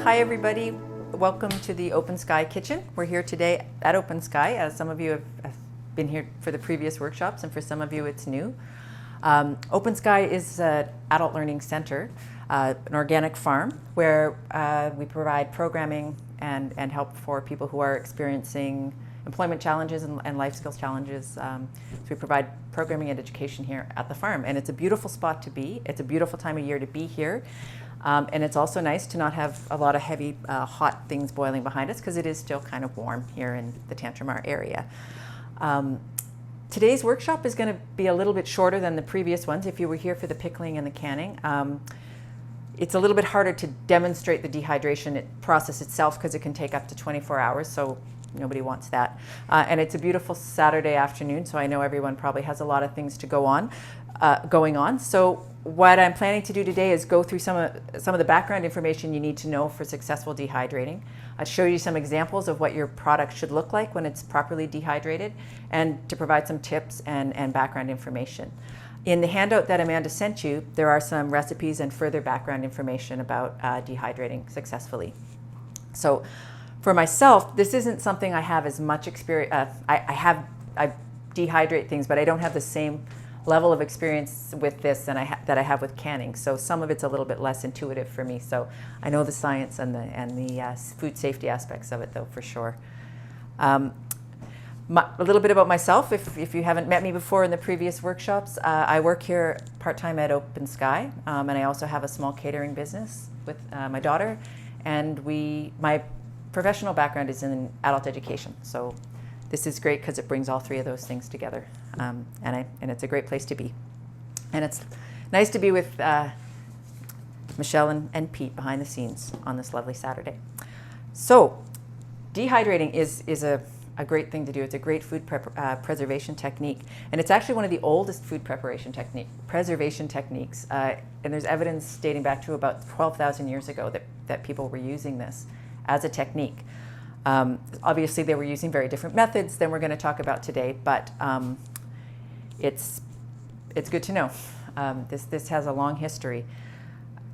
Hi everybody, welcome to the Open Sky Kitchen. We're here today at Open Sky, as some of you have been here for the previous workshops, and for some of you it's new. Open Sky is an adult learning center, an organic farm where we provide programming and help for people who are experiencing employment challenges and life skills challenges. So we provide programming and education here at the farm, and it's a beautiful spot to be. It's a beautiful time of year to be here. And it's also nice to not have a lot of heavy, hot things boiling behind us, because it is still kind of warm here in the Tantramar area. Today's workshop is going to be a little bit shorter than the previous ones. If you were here for the pickling and the canning, it's a little bit harder to demonstrate the dehydration process itself, because it can take up to 24 hours, so nobody wants that. And it's a beautiful Saturday afternoon, so I know everyone probably has a lot of things to going on. So what I'm planning to do today is go through some of the background information you need to know for successful dehydrating. I'll show you some examples of what your product should look like when it's properly dehydrated, and to provide some tips and background information. In the handout that Amanda sent you, there are some recipes and further background information about dehydrating successfully. So for myself, this isn't something I have as much experience. I dehydrate things, but I don't have the same level of experience with this that I have with canning. So some of it's a little bit less intuitive for me. So I know the science and the food safety aspects of it, though, for sure. A little bit about myself, if you haven't met me before in the previous workshops. I work here part-time at Open Sky, and I also have a small catering business with my daughter. And my professional background is in adult education. So this is great because it brings all three of those things together, and it's a great place to be. And it's nice to be with Michelle and Pete behind the scenes on this lovely Saturday. So dehydrating is a great thing to do. It's a great food preservation technique, and it's actually one of the oldest food preservation techniques. And there's evidence dating back to about 12,000 years ago that people were using this as a technique. Obviously, they were using very different methods than we're going to talk about today, but it's good to know. This has a long history.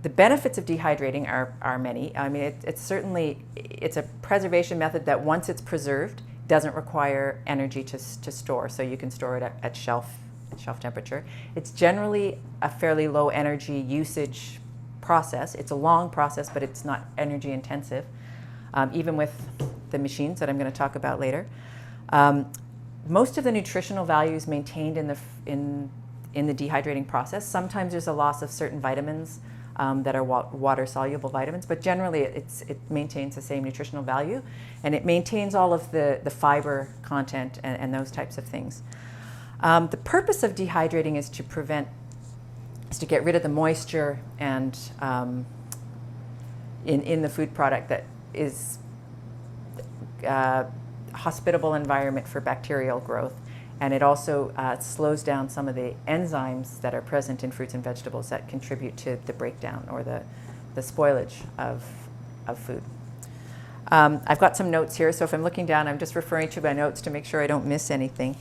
The benefits of dehydrating are many. I mean, it's a preservation method that once it's preserved doesn't require energy to store, so you can store it at shelf temperature. It's generally a fairly low energy usage process. It's a long process, but it's not energy intensive. Even with the machines that I'm going to talk about later. Most of the nutritional values maintained in the dehydrating process. Sometimes there's a loss of certain vitamins that are water-soluble vitamins, but generally it maintains the same nutritional value, and it maintains all of the fiber content and those types of things. The purpose of dehydrating is to get rid of the moisture and in the food product that is hospitable environment for bacterial growth, and it also slows down some of the enzymes that are present in fruits and vegetables that contribute to the breakdown or the spoilage of food. I've got some notes here, so if I'm looking down, I'm just referring to my notes to make sure I don't miss anything.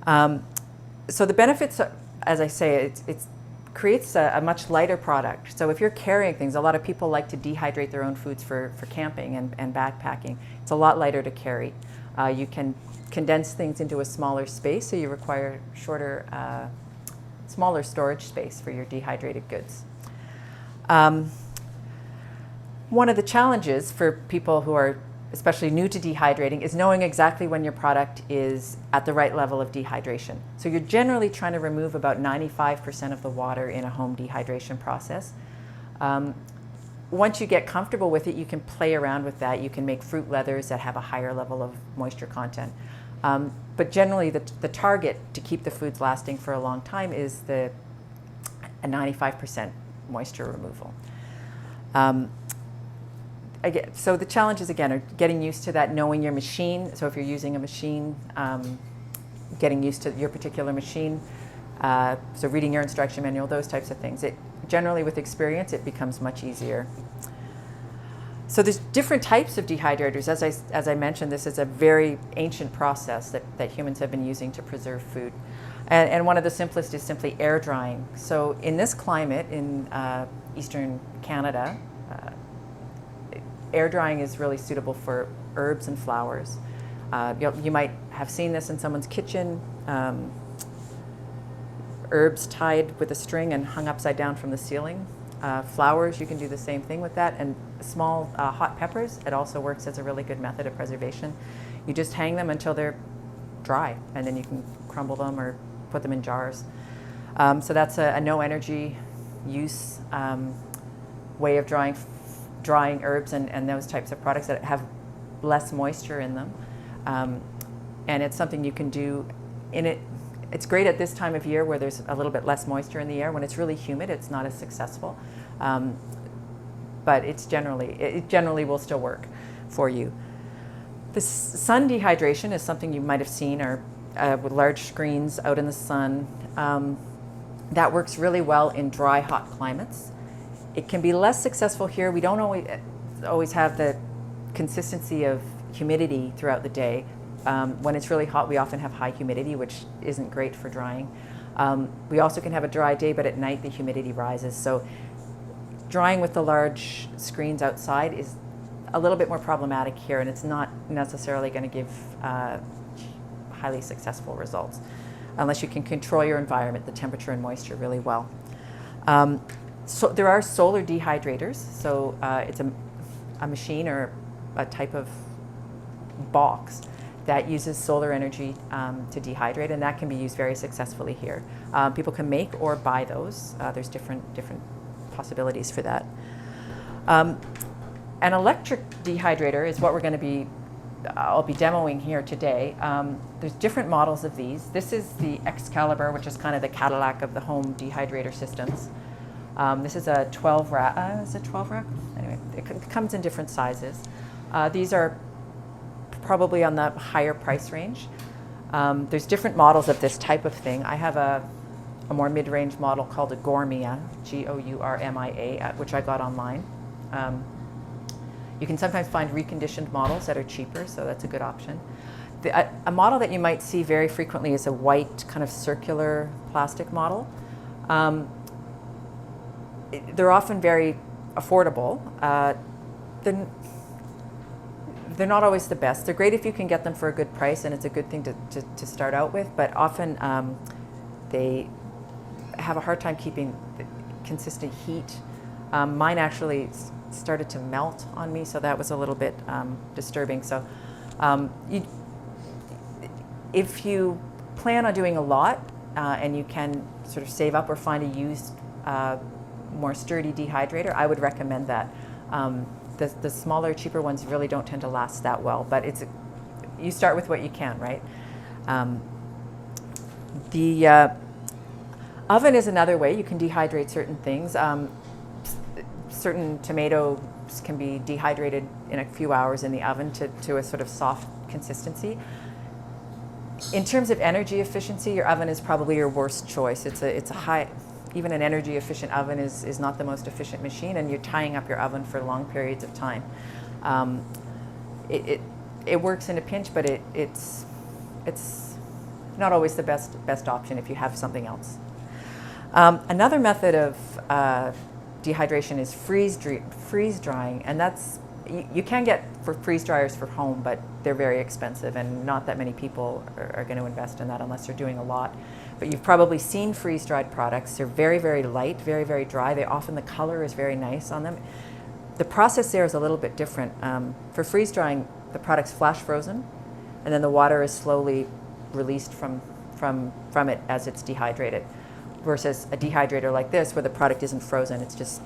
So the benefits, as I say, it creates a much lighter product. So if you're carrying things, a lot of people like to dehydrate their own foods for camping and backpacking. It's a lot lighter to carry. You can condense things into a smaller space, so you require smaller storage space for your dehydrated goods. One of the challenges for people who are especially new to dehydrating is knowing exactly when your product is at the right level of dehydration. So you're generally trying to remove about 95% of the water in a home dehydration process. Once you get comfortable with it, you can play around with that. You can make fruit leathers that have a higher level of moisture content. But generally the target to keep the foods lasting for a long time is a 95% moisture removal. So the challenges, again, are getting used to that, knowing your machine. So if you're using a machine, getting used to your particular machine. So reading your instruction manual, those types of things. Generally, with experience, it becomes much easier. So there's different types of dehydrators. As I mentioned, this is a very ancient process that humans have been using to preserve food. And one of the simplest is simply air drying. So in this climate in eastern Canada, air drying is really suitable for herbs and flowers. You might have seen this in someone's kitchen, herbs tied with a string and hung upside down from the ceiling. Flowers, you can do the same thing with that. And small hot peppers, it also works as a really good method of preservation. You just hang them until they're dry, and then you can crumble them or put them in jars. So that's a no energy use way of drying herbs and those types of products that have less moisture in them. And it's something you can do in it. It's great at this time of year where there's a little bit less moisture in the air. When it's really humid, it's not as successful. But it generally will still work for you. The sun dehydration is something you might have seen, or with large screens out in the sun. That works really well in dry, hot climates. It can be less successful here. We don't always have the consistency of humidity throughout the day. When it's really hot, we often have high humidity, which isn't great for drying. We also can have a dry day, but at night the humidity rises. So drying with the large screens outside is a little bit more problematic here, and it's not necessarily going to give highly successful results unless you can control your environment, the temperature and moisture really well. So there are solar dehydrators. So it's a machine or a type of box that uses solar energy to dehydrate, and that can be used very successfully here. People can make or buy those. There's different possibilities for that. An electric dehydrator is what I'll be demoing here today. There's different models of these. This is the Excalibur, which is kind of the Cadillac of the home dehydrator systems. This is a 12 rack. Is it 12 rack? Anyway, it comes in different sizes. These are probably on the higher price range. There's different models of this type of thing. I have a more mid-range model called a Gourmia, Gourmia, which I got online. You can sometimes find reconditioned models that are cheaper, so that's a good option. A model that you might see very frequently is a white kind of circular plastic model. They're often very affordable. They're not always the best. They're great if you can get them for a good price, and it's a good thing to start out with, but often they have a hard time keeping consistent heat. Mine actually started to melt on me, so that was a little bit disturbing. So if you plan on doing a lot and you can sort of save up or find a used, more sturdy dehydrator, I would recommend that. The smaller, cheaper ones really don't tend to last that well, but you start with what you can, right? The oven is another way you can dehydrate certain things. Certain tomatoes can be dehydrated in a few hours in the oven to a sort of soft consistency. In terms of energy efficiency, your oven is probably your worst choice. It's a high, even an energy efficient oven is not the most efficient machine, and you're tying up your oven for long periods of time. It works in a pinch, but it's not always the best option if you have something else. Another method of dehydration is freeze drying, and that's you can get for freeze dryers for home, but they're very expensive, and not that many people are going to invest in that unless they're doing a lot. But you've probably seen freeze dried products. They're very, very light, very, very dry. The color is very nice on them. The process there is a little bit different. For freeze drying, the product's flash frozen, and then the water is slowly released from it as it's dehydrated. Versus a dehydrator like this, where the product isn't frozen, it's just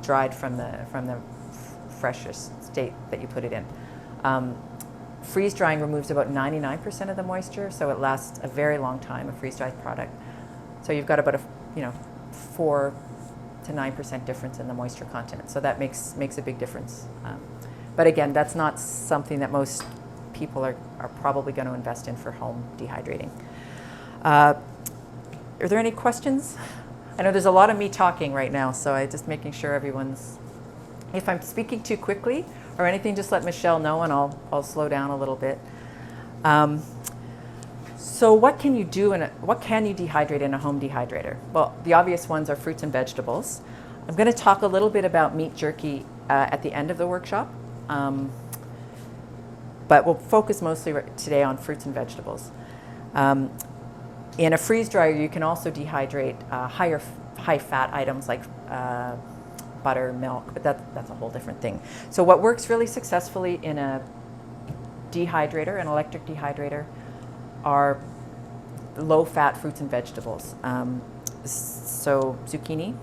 dried from the freshest state that you put it in. Freeze drying removes about 99% of the moisture, so it lasts a very long time, a freeze dried product. So you've got about a 4 to 9% difference in the moisture content. So that makes a big difference. But again, that's not something that most people are probably going to invest in for home dehydrating. Are there any questions? I know there's a lot of me talking right now, so I'm just making sure if I'm speaking too quickly or anything, just let Michelle know and I'll slow down a little bit. So what can you do what can you dehydrate in a home dehydrator? Well, the obvious ones are fruits and vegetables. I'm going to talk a little bit about meat jerky at the end of the workshop. But we'll focus mostly today on fruits and vegetables. In a freeze dryer, you can also dehydrate high fat items like butter, milk, but that's a whole different thing. So what works really successfully in a dehydrator, an electric dehydrator, are low-fat fruits and vegetables. So zucchini,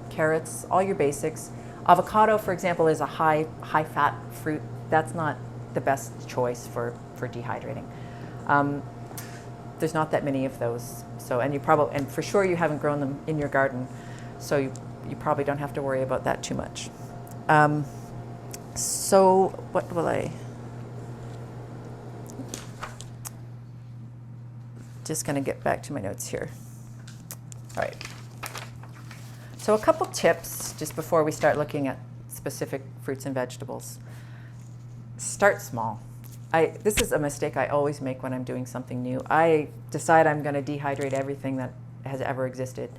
carrots, all your basics. Avocado, for example, is a high-fat fruit. That's not the best choice for dehydrating. There's not that many of those. So, and for sure you haven't grown them in your garden, so you probably don't have to worry about that too much. So what will I? Just going to get back to my notes here. All right. So a couple tips just before we start looking at specific fruits and vegetables. Start small. This is a mistake I always make when I'm doing something new. I decide I'm going to dehydrate everything that has ever existed.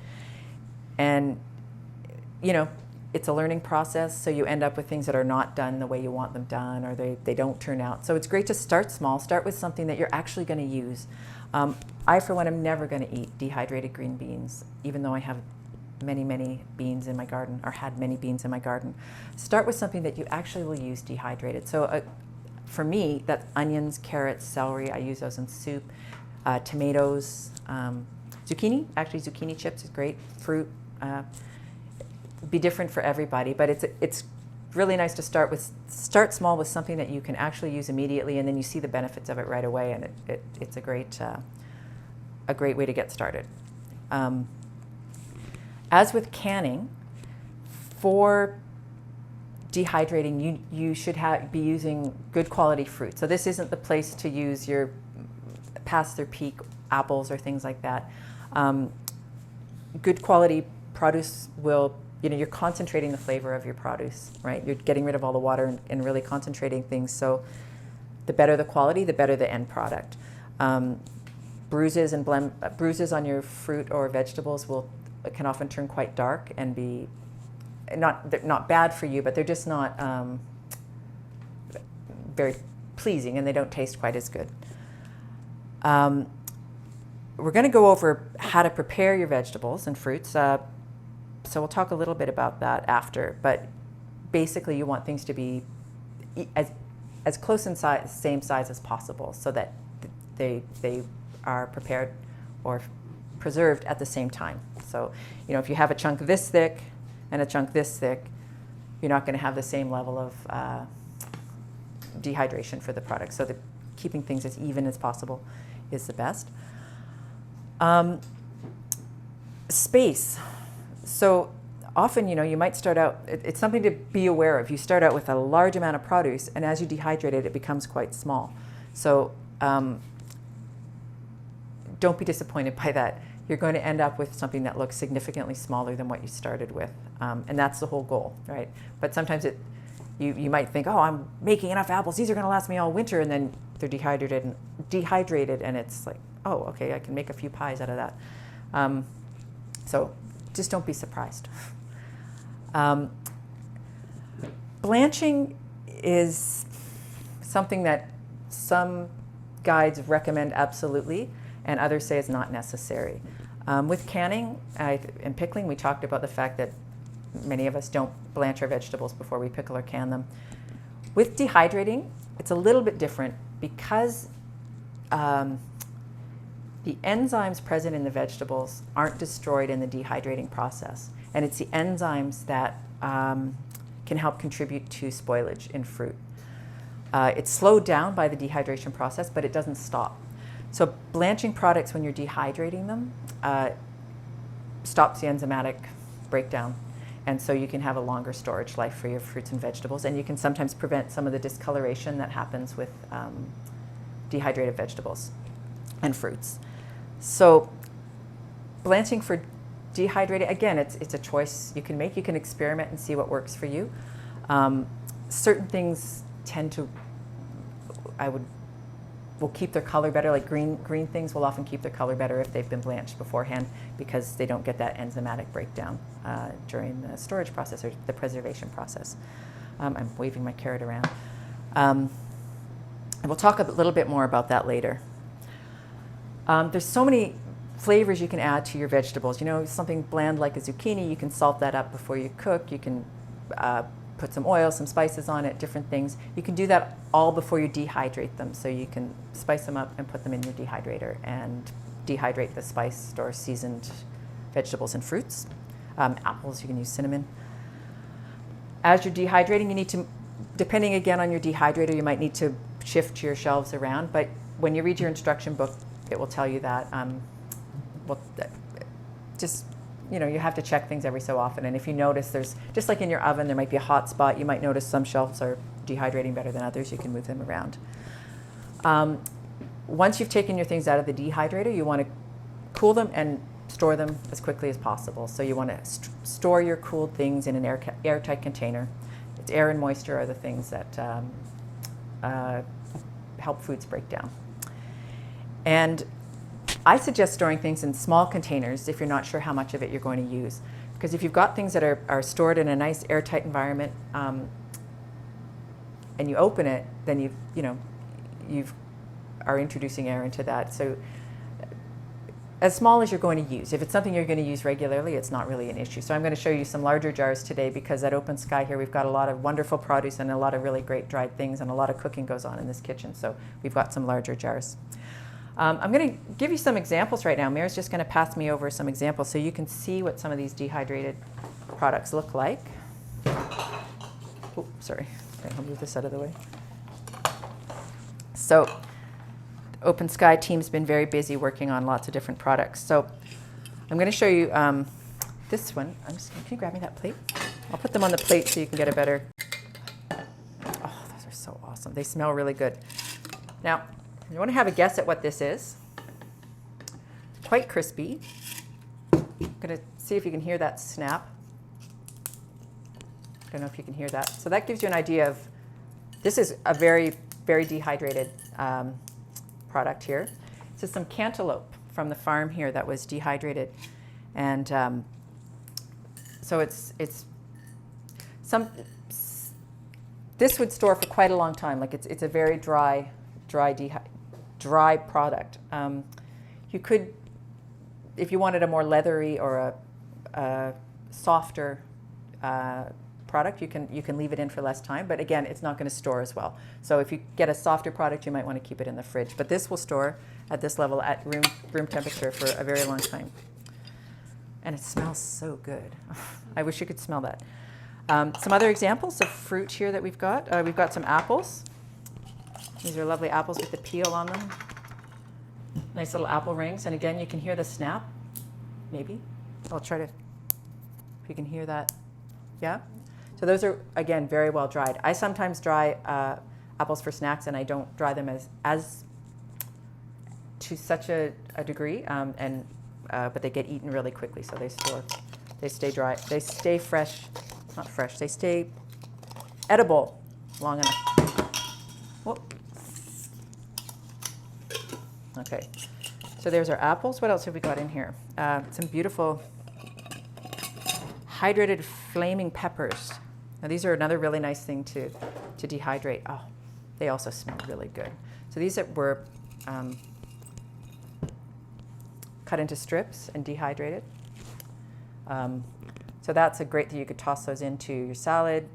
And, it's a learning process, so you end up with things that are not done the way you want them done, or they don't turn out. So it's great to start small. Start with something that you're actually going to use. I, for one, am never going to eat dehydrated green beans, even though I have many beans in my garden, or had many beans in my garden. Start with something that you actually will use dehydrated. So for me, that's onions, carrots, celery. I use those in soup. Tomatoes, zucchini. Actually, zucchini chips is great. Fruit. Be different for everybody, but it's really nice to start small with something that you can actually use immediately, and then you see the benefits of it right away, and it's a great way to get started. As with canning, for dehydrating, you should be using good quality fruit. So this isn't the place to use your past their peak apples or things like that. Good quality produce will, you're concentrating the flavor of your produce, right? You're getting rid of all the water and really concentrating things. So the better the quality, the better the end product. Bruises on your fruit or vegetables can often turn quite dark and be they're not bad for you, but they're just not very pleasing, and they don't taste quite as good. We're going to go over how to prepare your vegetables and fruits. So we'll talk a little bit about that after, but basically you want things to be as close in size, same size as possible, so that they are prepared or preserved at the same time. So, if you have a chunk this thick and a chunk this thick, you're not going to have the same level of dehydration for the product. So keeping things as even as possible is the best. Space. So often, you might start out, it's something to be aware of. You start out with a large amount of produce, and as you dehydrate it, it becomes quite small. So don't be disappointed by that. You're going to end up with something that looks significantly smaller than what you started with. And that's the whole goal, right? But sometimes you might think, oh, I'm making enough apples. These are going to last me all winter. And then they're dehydrated, and it's like, oh, okay, I can make a few pies out of that. So just don't be surprised. Blanching is something that some guides recommend absolutely, and others say is not necessary. With canning and pickling, we talked about the fact that many of us don't blanch our vegetables before we pickle or can them. With dehydrating, it's a little bit different because the enzymes present in the vegetables aren't destroyed in the dehydrating process. And it's the enzymes that can help contribute to spoilage in fruit. It's slowed down by the dehydration process, but it doesn't stop. So blanching products, when you're dehydrating them, stops the enzymatic breakdown. And so you can have a longer storage life for your fruits and vegetables. And you can sometimes prevent some of the discoloration that happens with dehydrated vegetables and fruits. So blanching for dehydrating, again, it's a choice you can make. You can experiment and see what works for you. Certain things will keep their color better, like green things will often keep their color better if they've been blanched beforehand, because they don't get that enzymatic breakdown during the storage process or the preservation process. I'm waving my carrot around. And we'll talk a little bit more about that later. There's so many flavors you can add to your vegetables. You know, something bland like a zucchini, you can salt that up before you cook. You can put some oil, some spices on it, different things. You can do that all before you dehydrate them. So you can spice them up and put them in your dehydrator and dehydrate the spiced or seasoned vegetables and fruits. Apples, you can use cinnamon. As you're dehydrating, you need to, depending again on your dehydrator, you might need to shift your shelves around. But when you read your instruction book, it will tell you that. Just, you know, you have to check things every so often. And if you notice there's, just like in your oven, there might be a hot spot. You might notice some shelves are dehydrating better than others. You can move them around. Once you've taken your things out of the dehydrator, you want to cool them and store them as quickly as possible. So you want to store your cooled things in an airtight container. It's air and moisture are the things that help foods break down. And I suggest storing things in small containers if you're not sure how much of it you're going to use. Because if you've got things that are stored in a nice airtight environment and you open it, then you are introducing air into that. So as small as you're going to use. If it's something you're going to use regularly, it's not really an issue. So I'm going to show you some larger jars today because at Open Sky here we've got a lot of wonderful produce and a lot of really great dried things, and a lot of cooking goes on in this kitchen. So we've got some larger jars. I'm going to give you some examples right now. Mary's just going to pass me over some examples so you can see what some of these dehydrated products look like. Oh, sorry. Okay, I'll move this out of the way. So Open Sky team's been very busy working on lots of different products. So I'm going to show you this one. Can you grab me that plate? I'll put them on the plate so you can get a better. Oh, those are so awesome. They smell really good. Now, you want to have a guess at what this is. It's quite crispy. I'm going to see if you can hear that snap. I don't know if you can hear that. So that gives you an idea of, this is a very, very dehydrated product here. This is some cantaloupe from the farm here that was dehydrated. And so this would store for quite a long time. Like it's a very dry product. You could, if you wanted a more leathery or a softer product, you can leave it in for less time, but again, it's not going to store as well. So if you get a softer product, you might want to keep it in the fridge. But this will store at this level at room temperature for a very long time. And it smells so good. I wish you could smell that. Some other examples of fruit here that we've got. We've got some apples. These are lovely apples with the peel on them. Nice little apple rings. And again, you can hear the snap, maybe. I'll try to, if you can hear that. Yeah? So those are, again, very well dried. I sometimes dry apples for snacks, and I don't dry them as to such a degree, but they get eaten really quickly, so they stay dry. They stay fresh, not fresh, they stay edible long enough. Whoop. Okay, so there's our apples. What else have we got in here? Some beautiful hydrated flaming peppers. Now these are another really nice thing to dehydrate. Oh, they also smell really good. So these were cut into strips and dehydrated. So that's a great thing. You could toss those into your salad,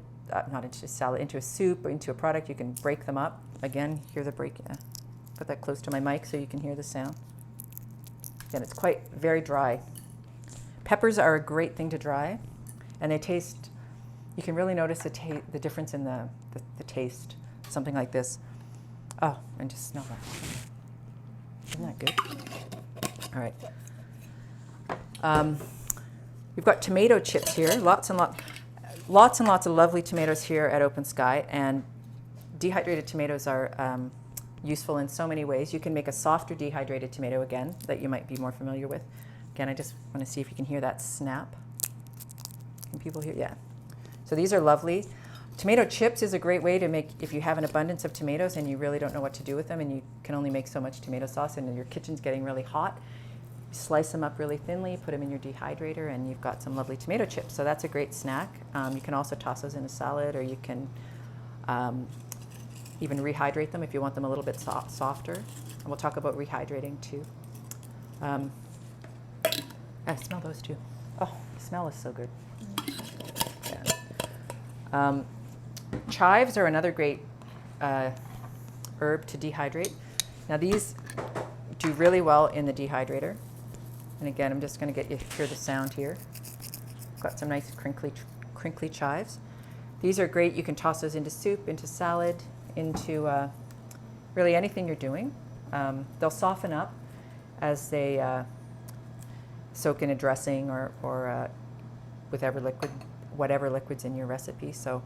not into salad, into a soup or into a product. You can break them up. Again, hear the break. Put that close to my mic so you can hear the sound. Again, it's very dry. Peppers are a great thing to dry, and they taste. You can really notice the difference in the taste. Something like this. Oh, and just smell that. Isn't that good? All right. We've got tomato chips here. Lots and lots of lovely tomatoes here at Open Sky. And dehydrated tomatoes are useful in so many ways. You can make a softer dehydrated tomato again that you might be more familiar with. Again, I just want to see if you can hear that snap. Can people hear? Yeah. So these are lovely. Tomato chips is a great way to make, if you have an abundance of tomatoes and you really don't know what to do with them and you can only make so much tomato sauce and your kitchen's getting really hot. You slice them up really thinly, put them in your dehydrator, and you've got some lovely tomato chips. So that's a great snack. You can also toss those in a salad, or you can even rehydrate them if you want them a little bit softer. And we'll talk about rehydrating too. I smell those too. Oh, the smell is so good. Yeah. Chives are another great herb to dehydrate. Now these do really well in the dehydrator. And again, I'm just going to get you to hear the sound here. Got some nice crinkly chives. These are great. You can toss those into soup, into salad, into really anything you're doing. They'll soften up as they soak in a dressing or whatever liquid's in your recipe. So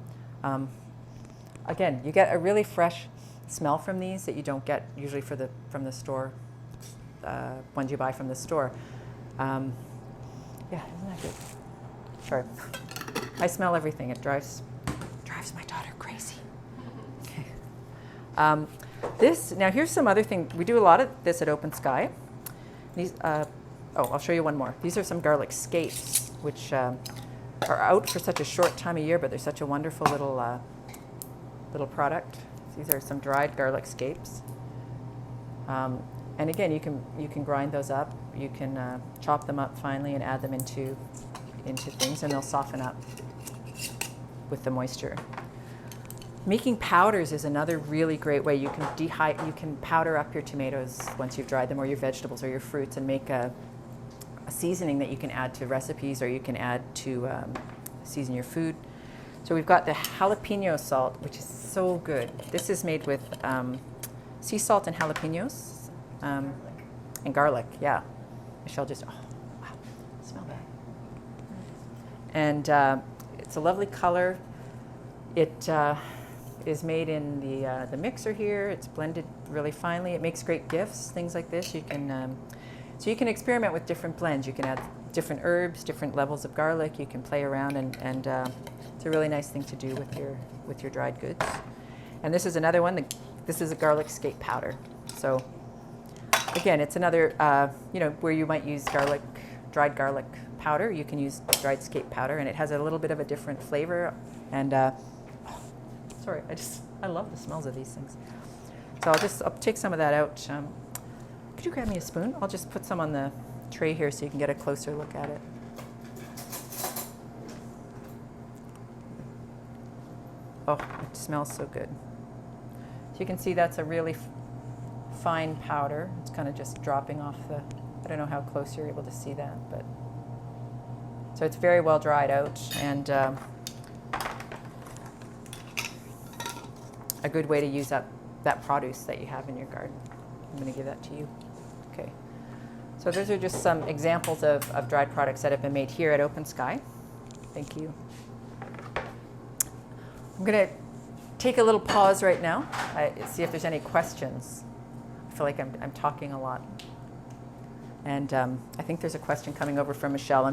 again, you get a really fresh smell from these that you don't get usually from the store, ones you buy from the store. Yeah, isn't that good? Sure. I smell everything. It drives my daughter crazy. Okay. Now here's some other thing. We do a lot of this at Open Sky. These, I'll show you one more. These are some garlic scapes, which are out for such a short time of year, but they're such a wonderful little product. These are some dried garlic scapes. And again, you can grind those up. You can chop them up finely and add them into things, and they'll soften up with the moisture. Making powders is another really great way. You can powder up your tomatoes once you've dried them, or your vegetables, or your fruits, and make a seasoning that you can add to recipes, or you can add to season your food. So we've got the jalapeno salt, which is so good. This is made with sea salt and jalapenos and garlic. Yeah, Michelle just, oh wow, smell that. And it's a lovely color. It is made in the mixer here. It's blended really finely. It makes great gifts, things like this. You can so you can experiment with different blends. You can add different herbs, different levels of garlic. You can play around, and it's a really nice thing to do with your dried goods. And this is another one. This is a garlic scape powder. So again, it's another where you might use dried garlic powder. You can use dried scape powder, and it has a little bit of a different flavor. And sorry, I love the smells of these things. So I'll take some of that out. Could you grab me a spoon? I'll just put some on the tray here so you can get a closer look at it. Oh, it smells so good. So you can see that's a really fine powder. It's kind of just dropping off I don't know how close you're able to see that, but so it's very well dried out, and a good way to use up that produce that you have in your garden. I'm going to give that to you. Okay. So those are just some examples of dried products that have been made here at Open Sky. Thank you. I'm going to take a little pause right now, see if there's any questions. I feel like I'm talking a lot. And I think there's a question coming over from Michelle.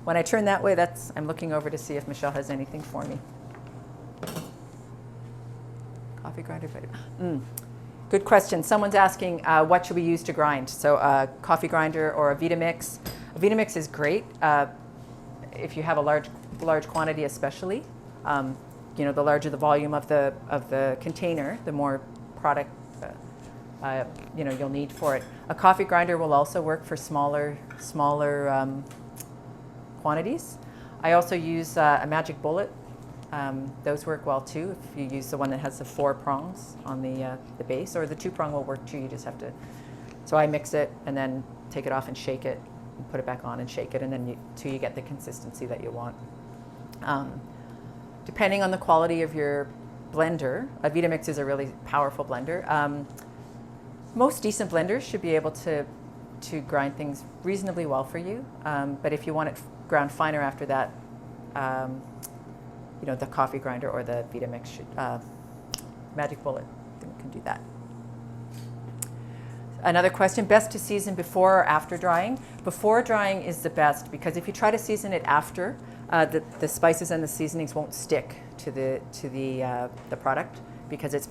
When I turn that way, I'm looking over to see if Michelle has anything for me. Coffee grinder. Good question. Someone's asking, what should we use to grind? So a coffee grinder or a Vitamix. A Vitamix is great if you have a large quantity, especially. The larger the volume of the container, the more product you'll need for it. A coffee grinder will also work for smaller quantities. I also use a Magic Bullet. Those work well too if you use the one that has the 4 prongs on the base, or the 2 prong will work too. You just have to. So I mix it and then take it off and shake it, and put it back on and shake it, and then till you get the consistency that you want. Depending on the quality of your blender, a Vitamix is a really powerful blender. Most decent blenders should be able to grind things reasonably well for you, but if you want it ground finer after that, the coffee grinder or the Vitamix Magic Bullet can do that. Another question, best to season before or after drying? Before drying is the best, because if you try to season it after, the spices and the seasonings won't stick to the product because it's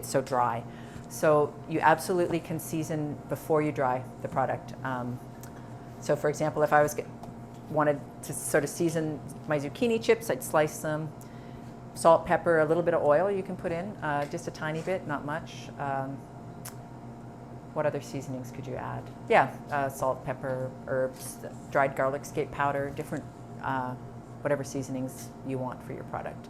so dry. So you absolutely can season before you dry the product. So for example, if I wanted to sort of season my zucchini chips, I'd slice them. Salt, pepper, a little bit of oil you can put in, just a tiny bit, not much. What other seasonings could you add? Yeah, salt, pepper, herbs, dried garlic, Scape powder, different, whatever seasonings you want for your product.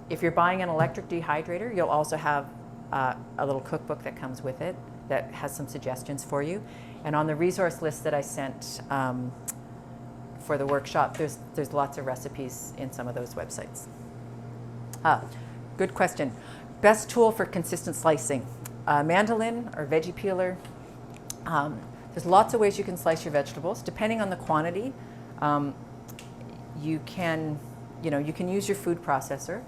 If you're buying an electric dehydrator, you'll also have a little cookbook that comes with it that has some suggestions for you. And on the resource list that I sent for the workshop, there's lots of recipes in some of those websites. Good question. Best tool for consistent slicing. Mandolin or veggie peeler. There's lots of ways you can slice your vegetables. Depending on the quantity, you can use your food processor.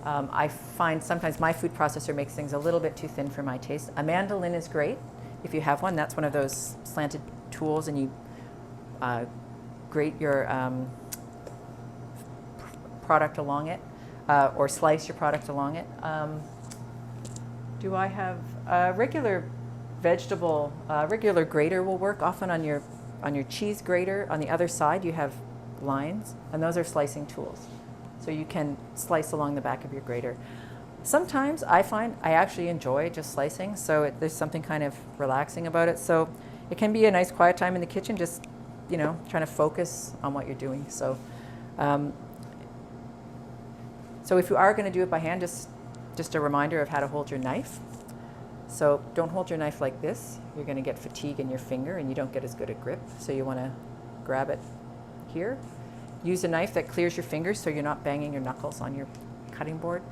I find sometimes my food processor makes things a little bit too thin for my taste. A mandolin is great if you have one. That's one of those slanted tools, and you grate your product along it, or slice your product along it. Do I have a regular vegetable, regular grater will work. Often on your cheese grater, on the other side you have lines, and those are slicing tools. So you can slice along the back of your grater. Sometimes I find I actually enjoy just slicing, so there's something kind of relaxing about it. So it can be a nice quiet time in the kitchen, just trying to focus on what you're doing. So, so if you are going to do it by hand, just a reminder of how to hold your knife. So don't hold your knife like this. You're going to get fatigue in your finger, and you don't get as good a grip. So you want to grab it here. Use a knife that clears your fingers so you're not banging your knuckles on your cutting board.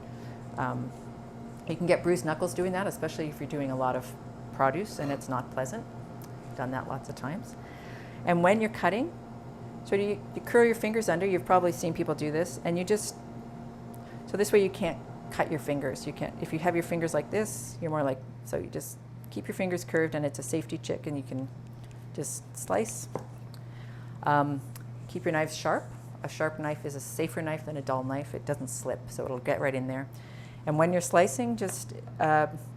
You can get bruised knuckles doing that, especially if you're doing a lot of produce and it's not pleasant. I've done that lots of times. And when you're cutting, so you curl your fingers under. You've probably seen people do this, and so this way you can't cut your fingers. You can't, if you have your fingers like this, you're more like, so you just keep your fingers curved, and it's a safety check, and you can just slice. Keep your knives sharp. A sharp knife is a safer knife than a dull knife. It doesn't slip, so it'll get right in there. And when you're slicing, just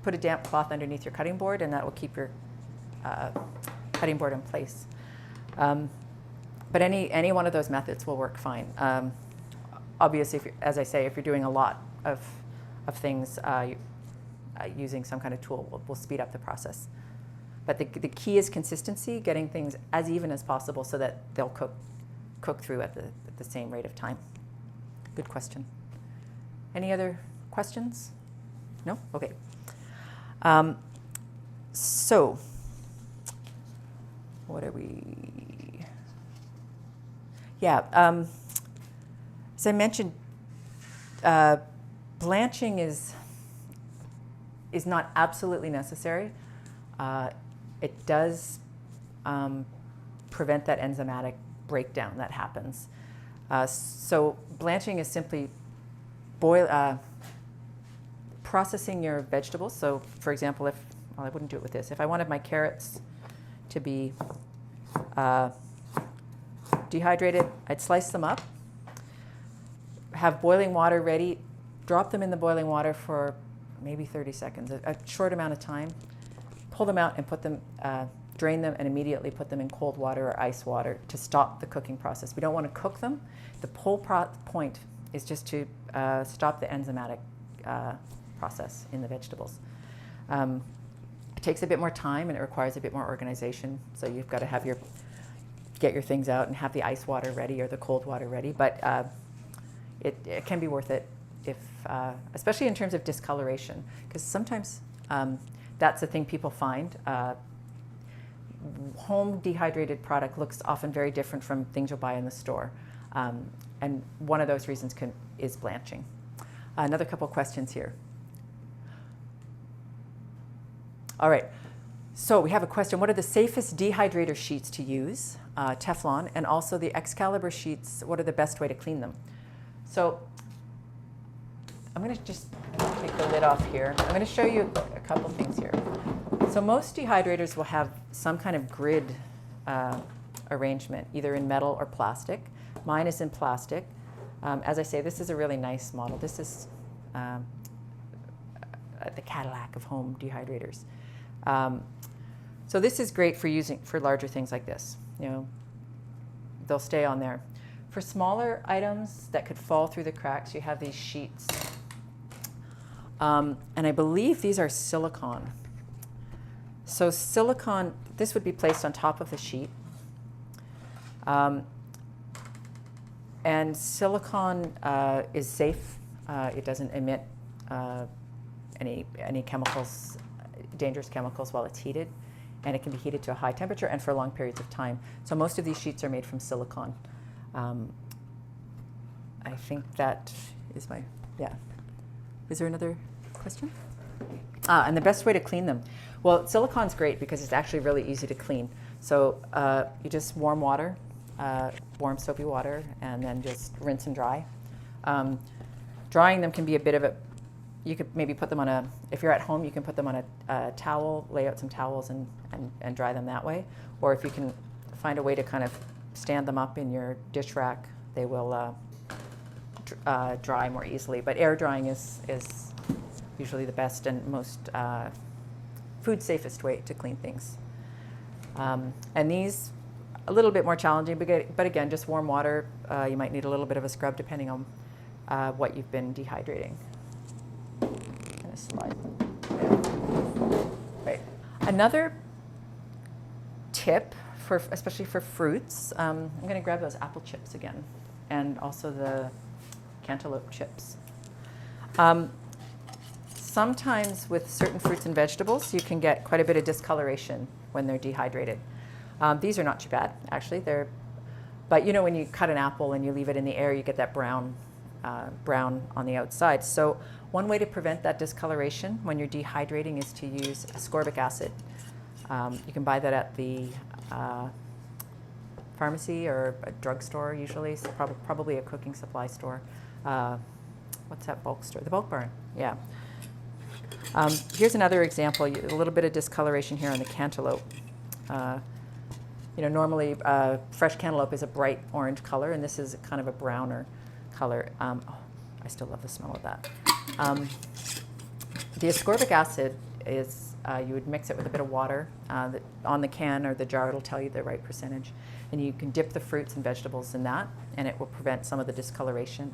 put a damp cloth underneath your cutting board, and that will keep your cutting board in place. But any one of those methods will work fine. Obviously, as I say, if you're doing a lot of things, using some kind of tool will speed up the process. But the key is consistency, getting things as even as possible so that they'll cook through at the same rate of time. Good question. Any other questions? No? Okay. So, what are we? Yeah. As I mentioned, blanching is not absolutely necessary. It does prevent that enzymatic breakdown that happens. So blanching is simply processing your vegetables. So for example, I wouldn't do it with this. If I wanted my carrots to be dehydrated, I'd slice them up, have boiling water ready, drop them in the boiling water for maybe 30 seconds, a short amount of time, pull them out and put them, drain them, and immediately put them in cold water or ice water to stop the cooking process. We don't want to cook them. The whole point is just to stop the enzymatic process in the vegetables. It takes a bit more time, and it requires a bit more organization. So you've got to get your things out and have the ice water ready or the cold water ready. But it can be worth it, especially in terms of discoloration, because sometimes that's the thing people find. Home dehydrated product looks often very different from things you'll buy in the store. And one of those reasons is blanching. Another couple questions here. All right, so we have a question. What are the safest dehydrator sheets to use, Teflon, and also the Excalibur sheets, what are the best way to clean them? So I'm going to just take the lid off here. I'm going to show you a couple things here. So most dehydrators will have some kind of grid arrangement, either in metal or plastic. Mine is in plastic. As I say, this is a really nice model. This is the Cadillac of home dehydrators. So this is great for larger things like this. they'll stay on there. For smaller items that could fall through the cracks, you have these sheets. And I believe these are silicone. So silicone, this would be placed on top of the sheet. And silicone is safe. It doesn't emit any chemicals, dangerous chemicals while it's heated. And it can be heated to a high temperature and for long periods of time. So most of these sheets are made from silicone. I think that is Is there another question? And the best way to clean them. Well, silicone's great because it's actually really easy to clean. So you just warm water, warm soapy water, and then just rinse and dry. Drying them can be a bit of a, you could maybe put them on if you're at home, you can put them on a towel, lay out some towels and dry them that way. Or if you can find a way to kind of stand them up in your dish rack, they will dry more easily. But air drying is usually the best and most food safest way to clean things. And these, a little bit more challenging, but again, just warm water. You might need a little bit of a scrub depending on what you've been dehydrating. Kind of slide. Right. Another tip, especially for fruits, I'm going to grab those apple chips again, and also the cantaloupe chips. Sometimes with certain fruits and vegetables, you can get quite a bit of discoloration when they're dehydrated. These are not too bad, actually. But when you cut an apple and you leave it in the air, you get that brown on the outside. So one way to prevent that discoloration when you're dehydrating is to use ascorbic acid. You can buy that at the pharmacy or a drugstore usually, so probably a cooking supply store. What's that bulk store? The Bulk Barn, yeah. Here's another example, a little bit of discoloration here on the cantaloupe. Normally fresh cantaloupe is a bright orange color, and this is kind of a browner color. I still love the smell of that. The ascorbic acid is, you would mix it with a bit of water. On the can or the jar, it'll tell you the right percentage. And you can dip the fruits and vegetables in that, and it will prevent some of the discoloration.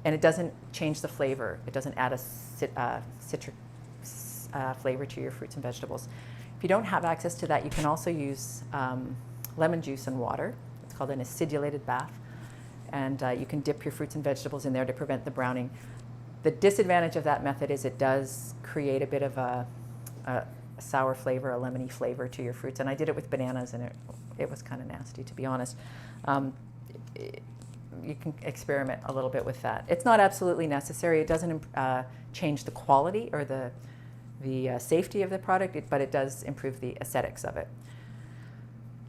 And it doesn't change the flavor. It doesn't add a citric flavor to your fruits and vegetables. If you don't have access to that, you can also use lemon juice and water. It's called an acidulated bath. And you can dip your fruits and vegetables in there to prevent the browning. The disadvantage of that method is it does create a bit of a sour flavor, a lemony flavor to your fruits. And I did it with bananas, and it was kind of nasty, to be honest. You can experiment a little bit with that. It's not absolutely necessary. It doesn't change the quality or the safety of the product, but it does improve the aesthetics of it.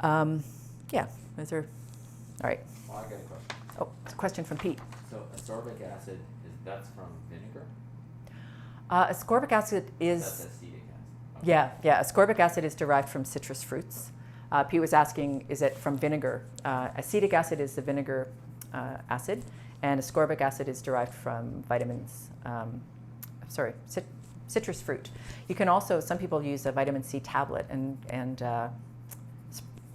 Yeah, is there? All right. Well, I got a question. Oh, it's a question from Pete. So ascorbic acid, that's from vinegar? Ascorbic acid is... That's acetic acid. Okay. Yeah. Ascorbic acid is derived from citrus fruits. Pete was asking, is it from vinegar? Acetic acid is the vinegar acid, and ascorbic acid is derived from citrus fruit. You can also, some people use a vitamin C tablet and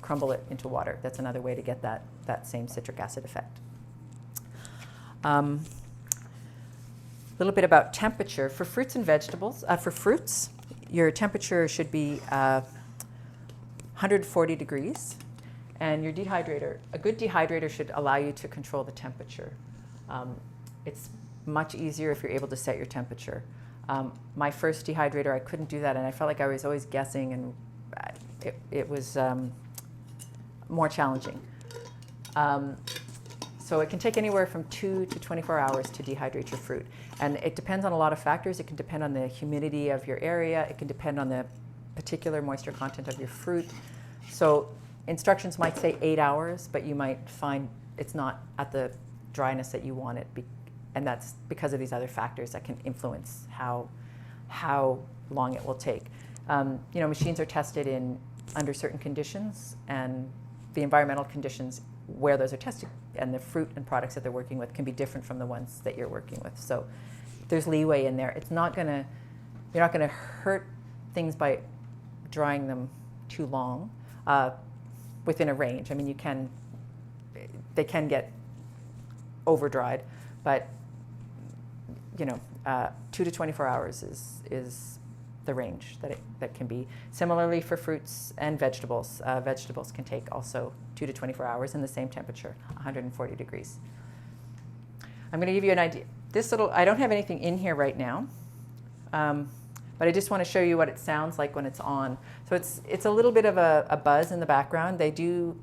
crumble it into water. That's another way to get that same citric acid effect. A little bit about temperature. For fruits and vegetables, for fruits, your temperature should be 140 degrees. And your dehydrator, a good dehydrator should allow you to control the temperature. It's much easier if you're able to set your temperature. My first dehydrator, I couldn't do that, and I felt like I was always guessing, and it was more challenging. So it can take anywhere from 2 to 24 hours to dehydrate your fruit. And it depends on a lot of factors. It can depend on the humidity of your area. It can depend on the particular moisture content of your fruit. So instructions might say 8 hours, but you might find it's not at the dryness that you want it, and that's because of these other factors that can influence how long it will take. Machines are tested under certain conditions, and the environmental conditions where those are tested and the fruit and products that they're working with can be different from the ones that you're working with. So there's leeway in there. You're not gonna hurt things by drying them too long. within a range. I mean, they can get over dried, but 2 to 24 hours is the range that can be. Similarly for fruits and vegetables. Vegetables can take also 2 to 24 hours in the same temperature, 140 degrees. I'm going to give you an idea. I don't have anything in here right now, but I just want to show you what it sounds like when it's on. So it's a little bit of a buzz in the background. They do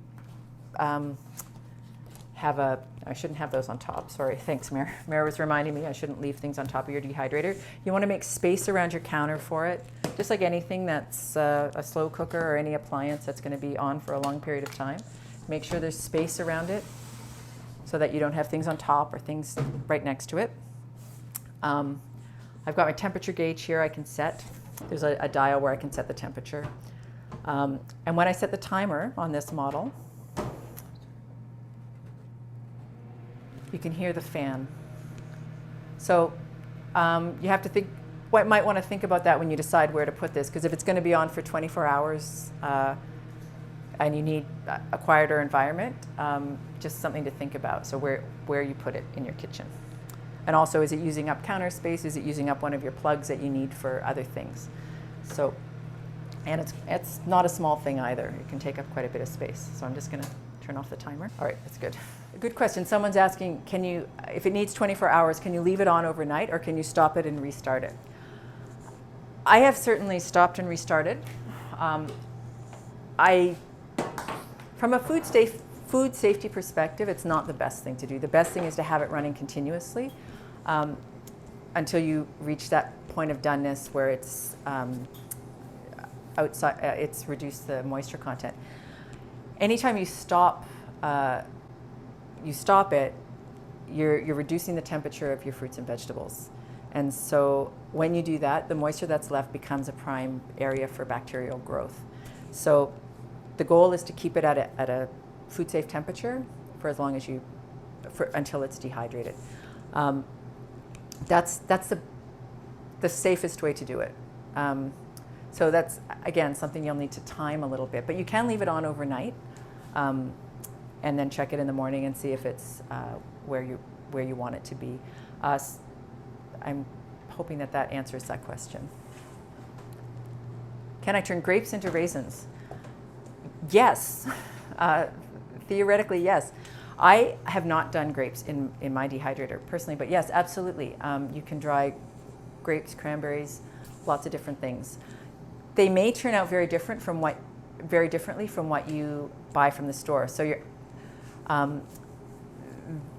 have I shouldn't have those on top. Sorry, thanks, Mary. Mary was reminding me I shouldn't leave things on top of your dehydrator. You want to make space around your counter for it, just like anything that's a slow cooker or any appliance that's going to be on for a long period of time. Make sure there's space around it so that you don't have things on top or things right next to it. I've got my temperature gauge here I can set. There's a dial where I can set the temperature. And when I set the timer on this model, you can hear the fan. So you have to think, might want to think about that when you decide where to put this, because if it's going to be on for 24 hours and you need a quieter environment, just something to think about. So where you put it in your kitchen. And also, is it using up counter space? Is it using up one of your plugs that you need for other things? So, and it's not a small thing either. It can take up quite a bit of space. So I'm just going to turn off the timer. All right, that's good. A good question. Someone's asking, if it needs 24 hours, can you leave it on overnight or can you stop it and restart it? I have certainly stopped and restarted. From a food safety perspective, it's not the best thing to do. The best thing is to have it running continuously until you reach that point of doneness where it's it's reduced the moisture content. Anytime you stop it, you're reducing the temperature of your fruits and vegetables. And so when you do that, the moisture that's left becomes a prime area for bacterial growth. So the goal is to keep it at a food safe temperature for as long as until it's dehydrated. That's the safest way to do it. So that's, again, something you'll need to time a little bit. But you can leave it on overnight and then check it in the morning and see if it's where you want it to be. I'm hoping that answers that question. Can I turn grapes into raisins? Yes. Theoretically, yes. I have not done grapes in my dehydrator personally, but yes, absolutely. You can dry grapes, cranberries, lots of different things. They may turn out very differently from what you buy from the store. So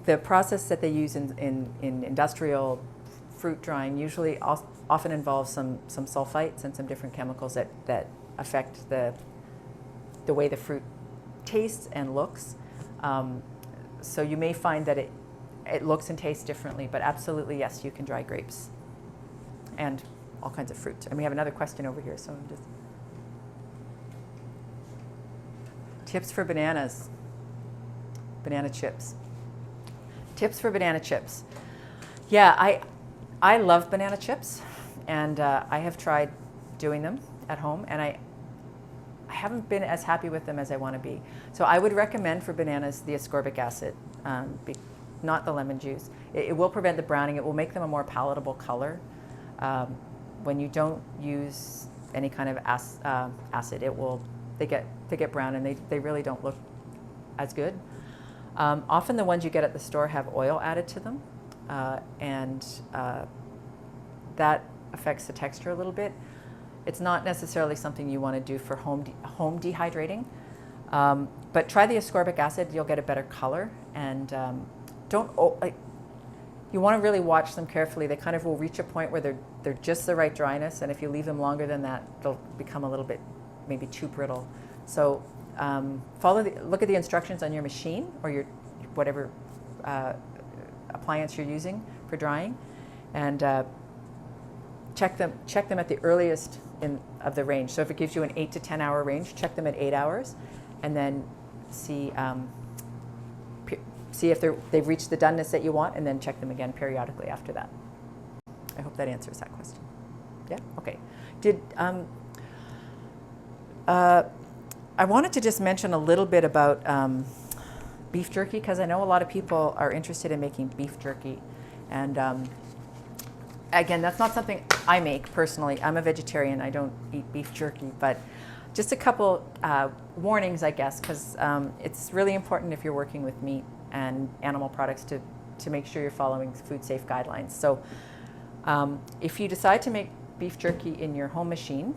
the process that they use in industrial fruit drying usually often involves some sulfites and some different chemicals that affect the way the fruit tastes and looks. So you may find that it looks and tastes differently, but absolutely, yes, you can dry grapes and all kinds of fruit. And we have another question over here, so I'm just... Tips for bananas. Banana chips. Tips for banana chips. Yeah, I love banana chips, and I have tried doing them at home, and I haven't been as happy with them as I want to be. So I would recommend for bananas the ascorbic acid, not the lemon juice. It will prevent the browning. It will make them a more palatable color. When you don't use any kind of acid, they get brown and they really don't look as good. Often the ones you get at the store have oil added to them, and that affects the texture a little bit. It's not necessarily something you want to do for home dehydrating, but try the ascorbic acid. You'll get a better color, and you want to really watch them carefully. They kind of will reach a point where they're just the right dryness, and if you leave them longer than that, they'll become a little bit maybe too brittle. So look at the instructions on your machine or your whatever appliance you're using for drying, and check them at the earliest of the range. So if it gives you an 8 to 10 hour range, check them at 8 hours, and then see if they've reached the doneness that you want, and then check them again periodically after that. I hope that answers that question. I wanted to just mention a little bit about beef jerky, because I know a lot of people are interested in making beef jerky. And again, that's not something I make personally. I'm a vegetarian. I don't eat beef jerky. But just a couple warnings, I guess, because it's really important if you're working with meat and animal products to make sure you're following food safe guidelines. So if you decide to make beef jerky in your home machine,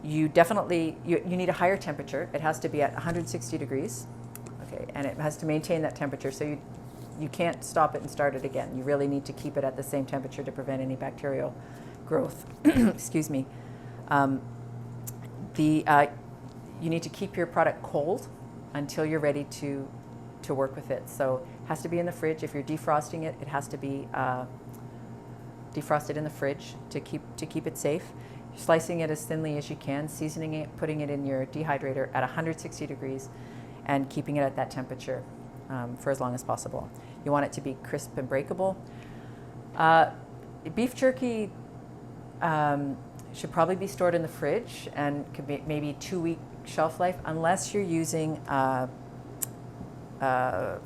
you definitely, you need a higher temperature. It has to be at 160 degrees, okay, and it has to maintain that temperature. So you can't stop it and start it again. You really need to keep it at the same temperature to prevent any bacterial growth. Excuse me. You need to keep your product cold until you're ready to work with it. So it has to be in the fridge. If you're defrosting it, it has to be defrosted in the fridge to keep it safe. Slicing it as thinly as you can, seasoning it, putting it in your dehydrator at 160 degrees, and keeping it at that temperature for as long as possible. You want it to be crisp and breakable. Beef jerky should probably be stored in the fridge and could be maybe 2-week shelf life, unless you're using the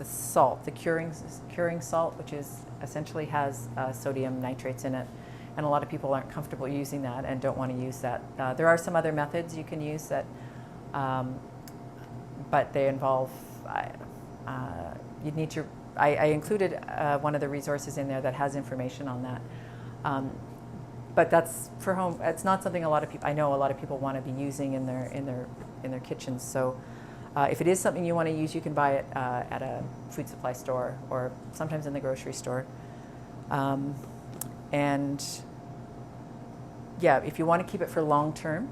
salt, the curing salt, which is essentially has sodium nitrates in it. And a lot of people aren't comfortable using that and don't want to use that. There are some other methods you can use that, but they involve, you'd need to, I included one of the resources in there that has information on that. But that's for home, it's not something I know a lot of people want to be using in their kitchens. So if it is something you want to use, you can buy it at a food supply store or sometimes in the grocery store. And yeah, if you want to keep it for long term,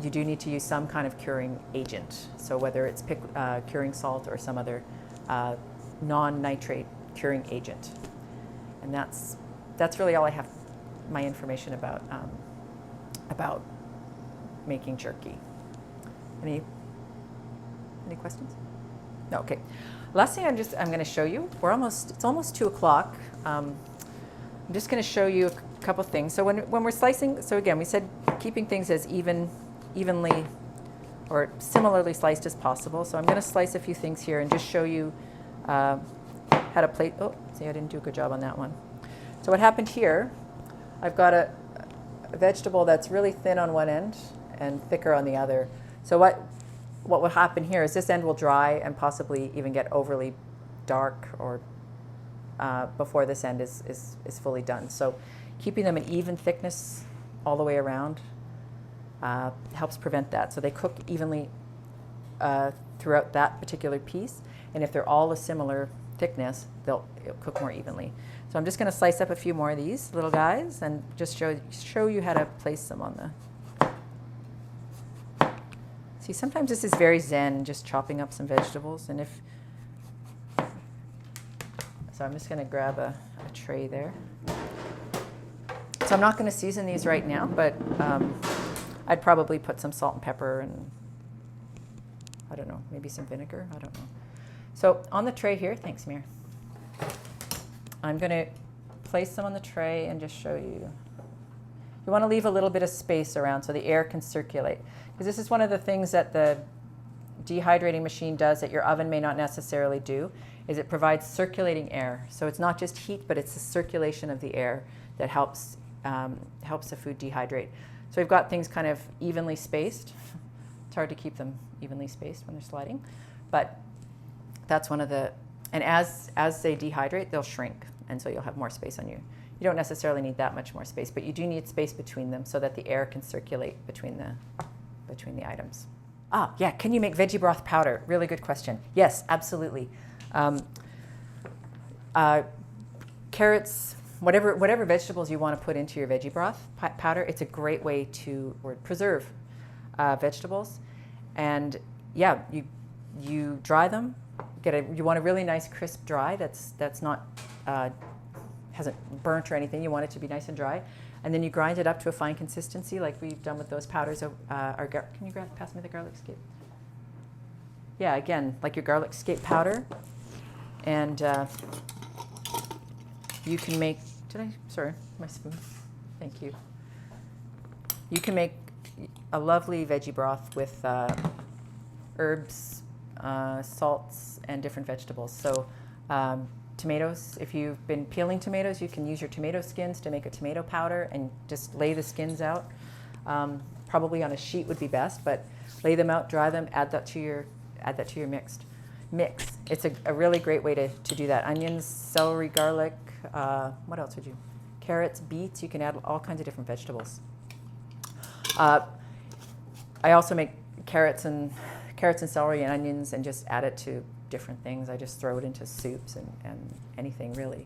you do need to use some kind of curing agent. So whether it's curing salt or some other non-nitrate curing agent. And that's really all I have my information about making jerky. Any questions? No, okay. Last thing I'm going to show you. It's almost 2 o'clock. I'm just going to show you a couple things. So when we're slicing, so again, we said keeping things as evenly or similarly sliced as possible. So I'm going to slice a few things here and just show you how to plate. Oh, see, I didn't do a good job on that one. So what happened here, I've got a vegetable that's really thin on one end and thicker on the other. So what will happen here is this end will dry and possibly even get overly dark or before this end is fully done. So keeping them an even thickness all the way around helps prevent that. So they cook evenly throughout that particular piece. And if they're all a similar thickness, it'll cook more evenly. So I'm just going to slice up a few more of these little guys and just show you how to place them on the... See, sometimes this is very zen, just chopping up some vegetables. And so I'm just going to grab a tray there. So I'm not going to season these right now, but I'd probably put some salt and pepper and, I don't know, maybe some vinegar. I don't know. So on the tray here, thanks, Mary. I'm going to place them on the tray and just show you. You want to leave a little bit of space around so the air can circulate. Because this is one of the things that the dehydrating machine does that your oven may not necessarily do, is it provides circulating air. So it's not just heat, but it's the circulation of the air that helps the food dehydrate. So we've got things kind of evenly spaced. It's hard to keep them evenly spaced when they're sliding, but that's one of the, and as they dehydrate, they'll shrink, and so you'll have more space on you. You don't necessarily need that much more space, but you do need space between them so that the air can circulate between the items. Yeah, can you make veggie broth powder? Really good question. Yes, absolutely. Carrots, whatever vegetables you want to put into your veggie broth powder, it's a great way to preserve vegetables. And yeah, you dry them. You want a really nice crisp dry that's not hasn't burnt or anything. You want it to be nice and dry, and then you grind it up to a fine consistency, like we've done with those powders. Can you pass me the garlic scape? Yeah, again, like your garlic scape powder, and you can make. Sorry, my spoon. Thank you. You can make a lovely veggie broth with herbs, salts, and different vegetables. So tomatoes, if you've been peeling tomatoes, you can use your tomato skins to make a tomato powder and just lay the skins out. Probably on a sheet would be best, but lay them out, dry them, add that to your mix. It's a really great way to do that. Onions, celery, garlic, what else would you? Carrots, beets, you can add all kinds of different vegetables. I also make carrots and celery and onions and just add it to different things. I just throw it into soups and anything really.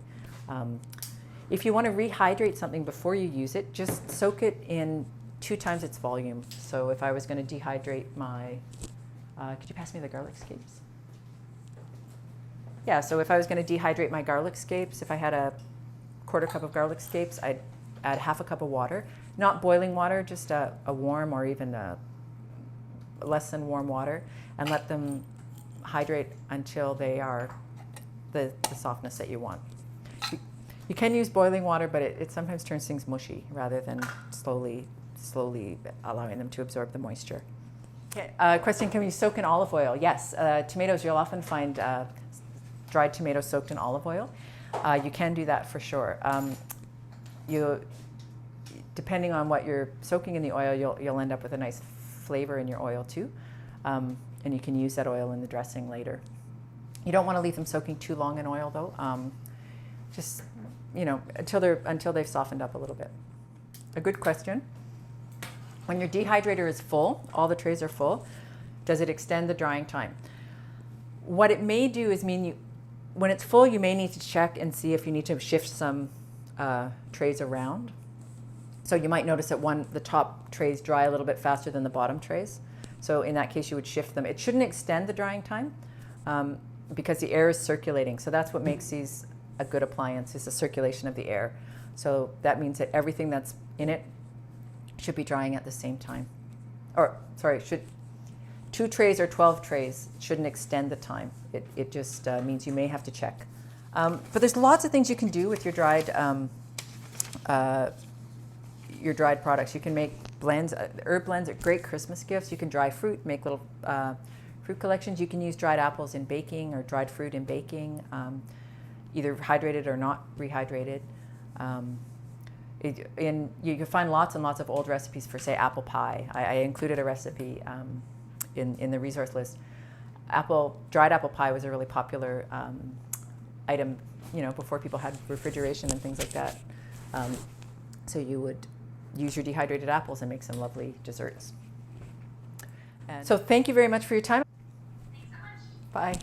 If you want to rehydrate something before you use it, just soak it in 2 times its volume. So if I was going to dehydrate my, could you pass me the garlic scapes? Yeah, so if I was going to dehydrate my garlic scapes, if I had a 1/4 cup of garlic scapes, I'd add 1/2 cup of water. Not boiling water, just a warm or even less than warm water, and let them hydrate until they are the softness that you want. You can use boiling water, but it sometimes turns things mushy rather than slowly allowing them to absorb the moisture. Okay, question, can we soak in olive oil? Yes, tomatoes, you'll often find dried tomatoes soaked in olive oil. You can do that for sure. Depending on what you're soaking in the oil, you'll end up with a nice flavor in your oil too. And you can use that oil in the dressing later. You don't want to leave them soaking too long in oil though. Just, until they've softened up a little bit. A good question. When your dehydrator is full, all the trays are full, does it extend the drying time? What it may do is mean when it's full, you may need to check and see if you need to shift some trays around. So you might notice that the top trays dry a little bit faster than the bottom trays. So in that case, you would shift them. It shouldn't extend the drying time because the air is circulating. So that's what makes these a good appliance, is the circulation of the air. So that means that everything that's in it should be drying at the same time. Or, sorry, 2 trays or 12 trays shouldn't extend the time. It just means you may have to check. But there's lots of things you can do with your dried products. You can make blends, herb blends are great Christmas gifts. You can dry fruit, make little fruit collections. You can use dried apples in baking or dried fruit in baking, either hydrated or not rehydrated. You can find lots and lots of old recipes for, say, apple pie. I included a recipe in the resource list. Dried apple pie was a really popular item, before people had refrigeration and things like that. So you would use your dehydrated apples and make some lovely desserts. So thank you very much for your time. Thanks so much. Bye.